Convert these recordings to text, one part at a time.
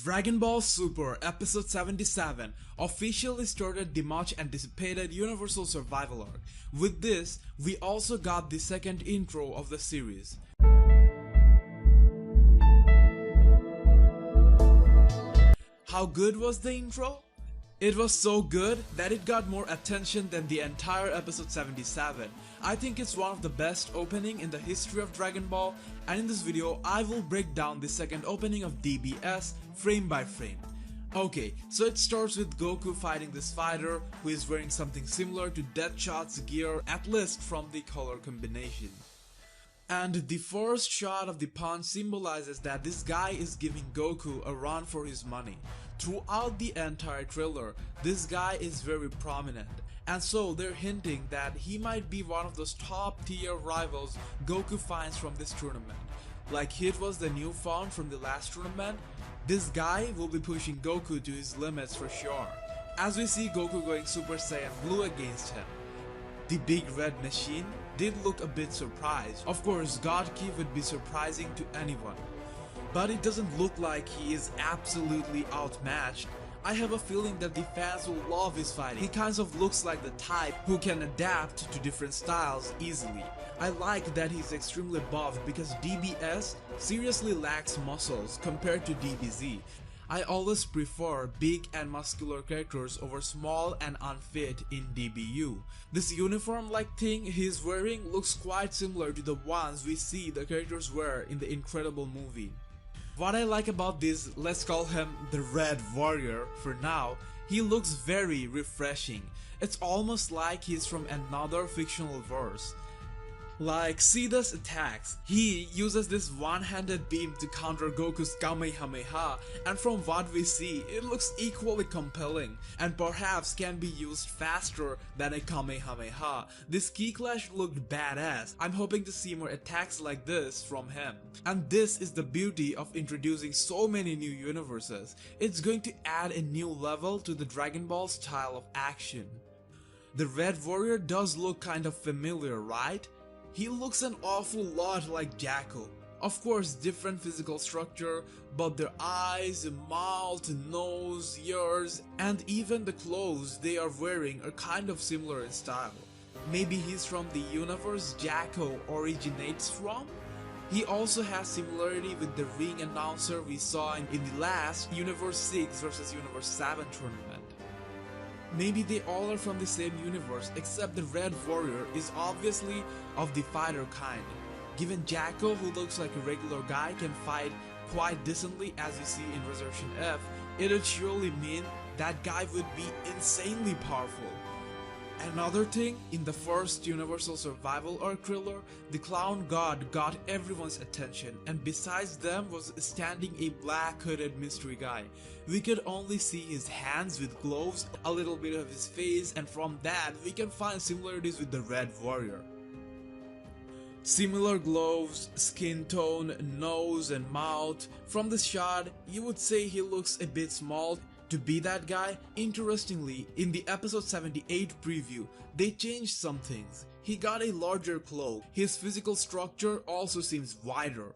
Dragon Ball Super Episode 77 officially started the much anticipated Universal Survival Arc. With this, we also got the second intro of the series. How good was the intro? It was so good that it got more attention than the entire episode 77. I think it's one of the best opening in the history of Dragon Ball, and in this video I will break down the second opening of DBS frame by frame. Okay, so it starts with Goku fighting this fighter who is wearing something similar to Deathshot's gear, at least from the color combination. And the first shot of the punch symbolizes that this guy is giving Goku a run for his money. Throughout the entire trailer, this guy is very prominent, and so they're hinting that he might be one of those top tier rivals Goku finds from this tournament. Like Hit was the new found from the last tournament, this guy will be pushing Goku to his limits for sure, as we see Goku going Super Saiyan Blue against him. The big red machine did look a bit surprised. Of course, God Ki would be surprising to anyone, but it doesn't look like he is absolutely outmatched. I have a feeling that the fans will love his fighting. He kind of looks like the type who can adapt to different styles easily. I like that he's extremely buff because DBS seriously lacks muscles compared to DBZ. I always prefer big and muscular characters over small and unfit in DBU. This uniform-like thing he's wearing looks quite similar to the ones we see the characters wear in the Incredible movie. What I like about this, let's call him the Red Warrior for now, he looks very refreshing. It's almost like he's from another fictional verse. Like Sida's attacks, he uses this one-handed beam to counter Goku's Kamehameha, and from what we see, it looks equally compelling, and perhaps can be used faster than a Kamehameha. This Ki Clash looked badass. I'm hoping to see more attacks like this from him. And this is the beauty of introducing so many new universes. It's going to add a new level to the Dragon Ball style of action. The Red Warrior does look kind of familiar, right? He looks an awful lot like Jakku. Of course, different physical structure, but their eyes, mouth, nose, ears, and even the clothes they are wearing are kind of similar in style. Maybe he's from the universe Jakku originates from? He also has similarity with the ring announcer we saw in the last Universe 6 vs Universe 7 tournament. Maybe they all are from the same universe, except the Red Warrior is obviously of the fighter kind. Given Jakku, who looks like a regular guy, can fight quite decently as you see in Resurrection F, it would surely mean that guy would be insanely powerful. Another thing, in the first Universal Survival Arc trailer, the Clown God got everyone's attention, and besides them was standing a black hooded mystery guy. We could only see his hands with gloves, a little bit of his face, and from that we can find similarities with the Red Warrior. Similar gloves, skin tone, nose and mouth. From this shot, you would say he looks a bit small to be that guy. Interestingly, in the episode 78 preview, they changed some things. He got a larger cloak, his physical structure also seems wider,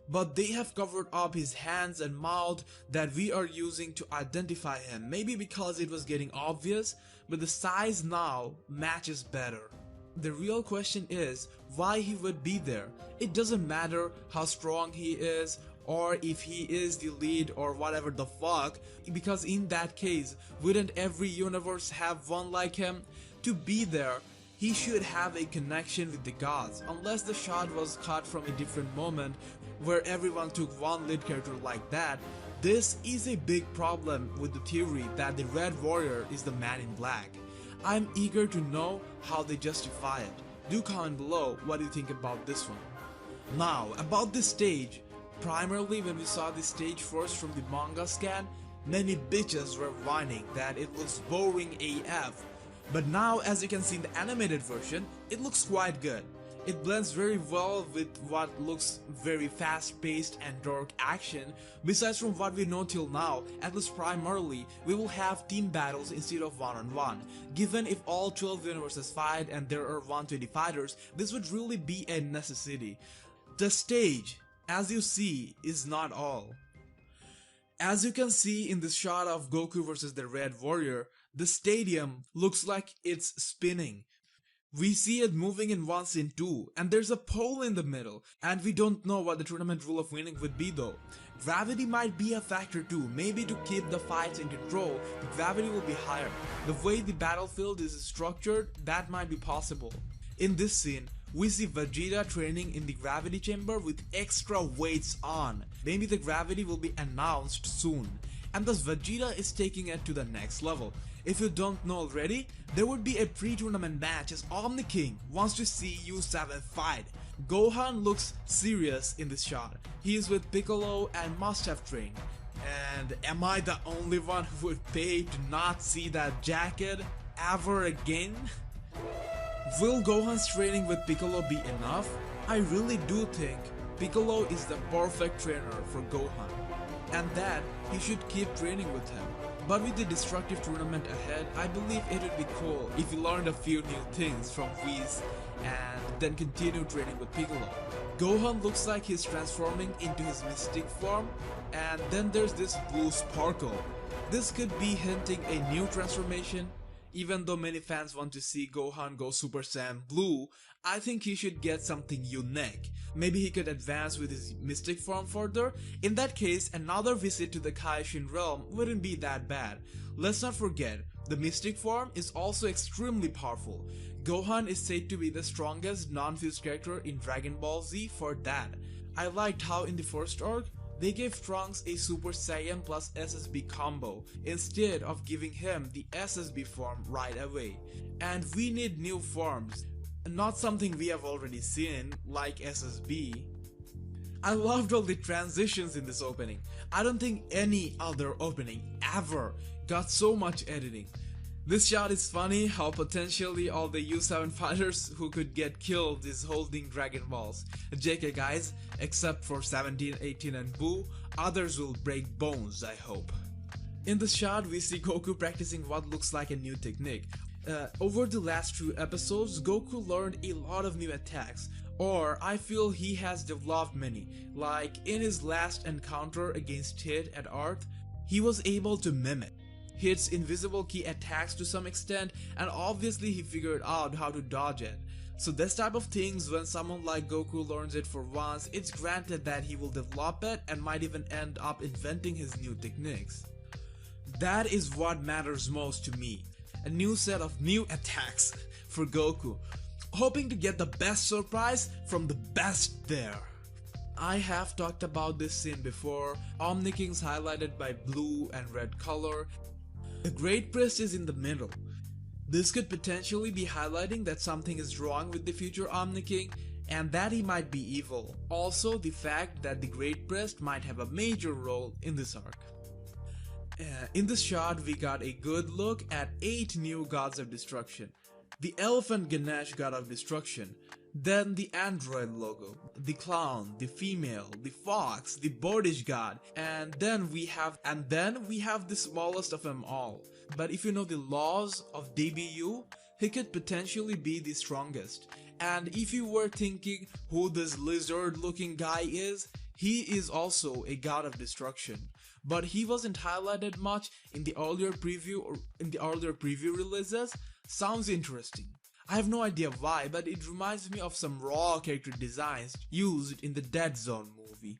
but they have covered up his hands and mouth that we are using to identify him, maybe because it was getting obvious, but the size now matches better. The real question is why he would be there. It doesn't matter how strong he is, or if he is the lead or whatever the fuck, because in that case, wouldn't every universe have one like him? To be there, he should have a connection with the gods, unless the shot was cut from a different moment where everyone took one lead character like that. This is a big problem with the theory that the Red Warrior is the Man in Black. I'm eager to know how they justify it. Do comment below what you think about this one. Now, about this stage. Primarily when we saw the stage first from the manga scan, many bitches were whining that it looks boring AF. But now, as you can see in the animated version, it looks quite good. It blends very well with what looks very fast-paced and dark action. Besides from what we know till now, at least primarily, we will have team battles instead of one-on-one. Given if all 12 universes fight and there are 120 fighters, this would really be a necessity. The stage, as you see, is not all. As you can see in this shot of Goku versus the Red Warrior, the stadium looks like it's spinning. We see it moving in one scene too, and there's a pole in the middle, and we don't know what the tournament rule of winning would be though. Gravity might be a factor too, maybe to keep the fights in control, the gravity will be higher. The way the battlefield is structured, that might be possible. In this scene, we see Vegeta training in the gravity chamber with extra weights on. Maybe the gravity will be announced soon, and thus Vegeta is taking it to the next level. If you don't know already, there would be a pre-tournament match as Omni King wants to see U7 fight. Gohan looks serious in this shot. He is with Piccolo and must have trained. And am I the only one who would pay to not see that jacket ever again? Will Gohan's training with Piccolo be enough? I really do think Piccolo is the perfect trainer for Gohan, and that he should keep training with him. But with the destructive tournament ahead, I believe it would be cool if he learned a few new things from Whis and then continue training with Piccolo. Gohan looks like he's transforming into his mystic form, and then there's this blue sparkle. This could be hinting a new transformation. Even though many fans want to see Gohan go Super Saiyan Blue, I think he should get something unique. Maybe he could advance with his mystic form further. In that case, another visit to the Kaioshin realm wouldn't be that bad. Let's not forget, the mystic form is also extremely powerful. Gohan is said to be the strongest non-fused character in Dragon Ball Z for that. I liked how in the first arc, they gave Trunks a Super Saiyan plus SSB combo instead of giving him the SSB form right away. And we need new forms, not something we have already seen like SSB. I loved all the transitions in this opening. I don't think any other opening ever got so much editing. This shot is funny how potentially all the U7 fighters who could get killed is holding Dragon Balls. JK guys, except for 17, 18 and Boo, others will break bones, I hope. In this shot we see Goku practicing what looks like a new technique. Over the last 2 episodes, Goku learned a lot of new attacks, or I feel he has developed many. Like in his last encounter against Hit at Earth, he was able to mimic Hit's invisible key attacks to some extent, and obviously he figured out how to dodge it. So this type of things, when someone like Goku learns it for once, it's granted that he will develop it and might even end up inventing his new techniques. That is what matters most to me. A new set of new attacks for Goku, hoping to get the best surprise from the best there. I have talked about this scene before. Omni King's highlighted by blue and red color. The Great Priest is in the middle. This could potentially be highlighting that something is wrong with the future Omni King and that he might be evil. Also, the fact that the Great Priest might have a major role in this arc. In this shot, we got a good look at 8 new gods of destruction. The Elephant Ganesh, god of destruction. Then the android logo, the clown, the female, the fox, the birdish god, and then we have the smallest of them all. But if you know the laws of DBU, he could potentially be the strongest. And if you were thinking who this lizard looking guy is, he is also a god of destruction. But he wasn't highlighted much in the earlier preview releases. Sounds interesting. I have no idea why, but it reminds me of some raw character designs used in the Dead Zone movie.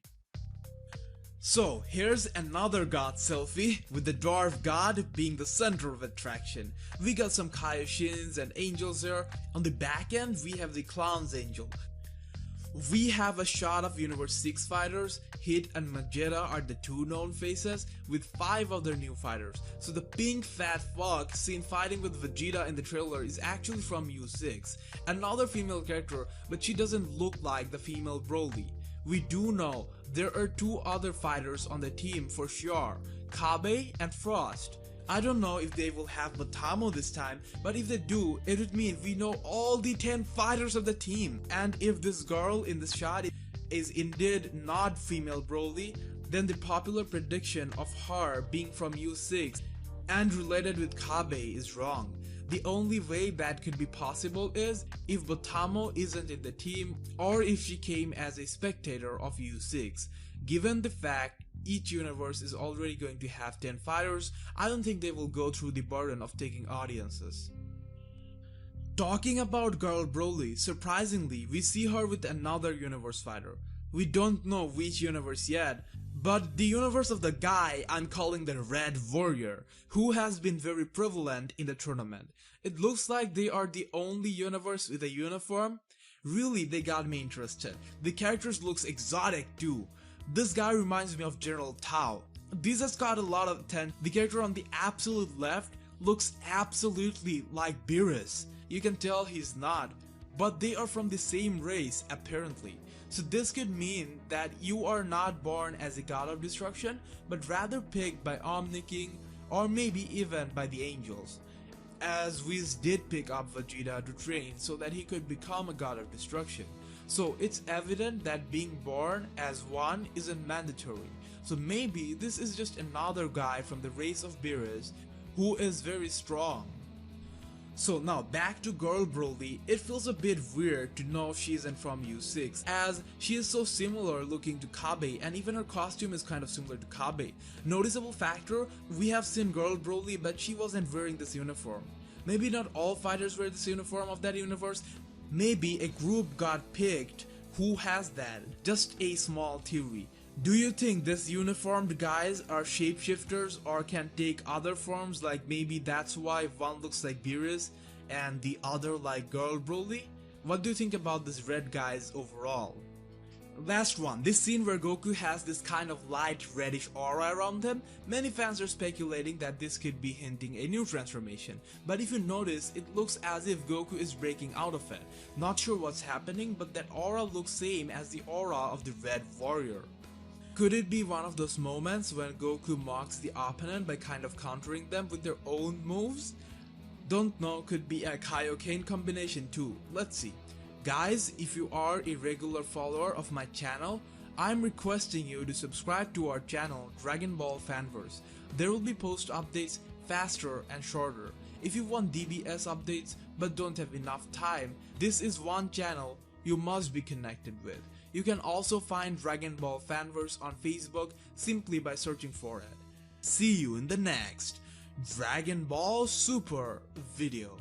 So here's another god selfie, with the dwarf god being the center of attraction. We got some Kaioshins and angels here. On the back end we have the clown's angel. We have a shot of Universe 6 fighters. Hit and Vegeta are the 2 known faces, with 5 other new fighters. So the pink fat fuck seen fighting with Vegeta in the trailer is actually from U6. Another female character, but she doesn't look like the female Broly. We do know there are 2 other fighters on the team for sure, Kabe and Frost. I don't know if they will have Batamo this time, but if they do, it would mean we know all the 10 fighters of the team. And if this girl in this shot is indeed not female Broly, then the popular prediction of her being from U6 and related with Kabe is wrong. The only way that could be possible is if Batamo isn't in the team, or if she came as a spectator of U6. Given the fact each universe is already going to have 10 fighters, I don't think they will go through the burden of taking audiences. Talking about Girl Broly, surprisingly, we see her with another universe fighter. We don't know which universe yet, but the universe of the guy I'm calling the Red Warrior, who has been very prevalent in the tournament. It looks like they are the only universe with a uniform. Really, they got me interested. The characters looks exotic too. This guy reminds me of General Tao. This has got a lot of attention. The character on the absolute left looks absolutely like Beerus. You can tell he's not, but they are from the same race apparently. So this could mean that you are not born as a god of destruction, but rather picked by Omni King or maybe even by the angels. As Whis did pick up Vegeta to train so that he could become a god of destruction. So it's evident that being born as one isn't mandatory. So maybe this is just another guy from the race of Beerus who is very strong. So now back to Girl Broly, it feels a bit weird to know she isn't from U6 as she is so similar looking to Kabe and even her costume is kind of similar to Kabe. Noticeable factor, we have seen Girl Broly but she wasn't wearing this uniform. Maybe not all fighters wear this uniform of that universe, maybe a group got picked who has that, just a small theory. Do you think this uniformed guys are shapeshifters or can take other forms, like maybe that's why one looks like Beerus and the other like Girl Broly? What do you think about these red guys overall? Last one, this scene where Goku has this kind of light reddish aura around him, many fans are speculating that this could be hinting a new transformation, but if you notice, it looks as if Goku is breaking out of it. Not sure what's happening, but that aura looks same as the aura of the Red Warrior. Could it be one of those moments when Goku mocks the opponent by kind of countering them with their own moves? Don't know, could be a Kaioken combination too, let's see. Guys, if you are a regular follower of my channel, I'm requesting you to subscribe to our channel Dragon Ball Fanverse. There will be post updates faster and shorter. If you want DBS updates but don't have enough time, this is one channel you must be connected with. You can also find Dragon Ball Fanverse on Facebook simply by searching for it. See you in the next Dragon Ball Super video.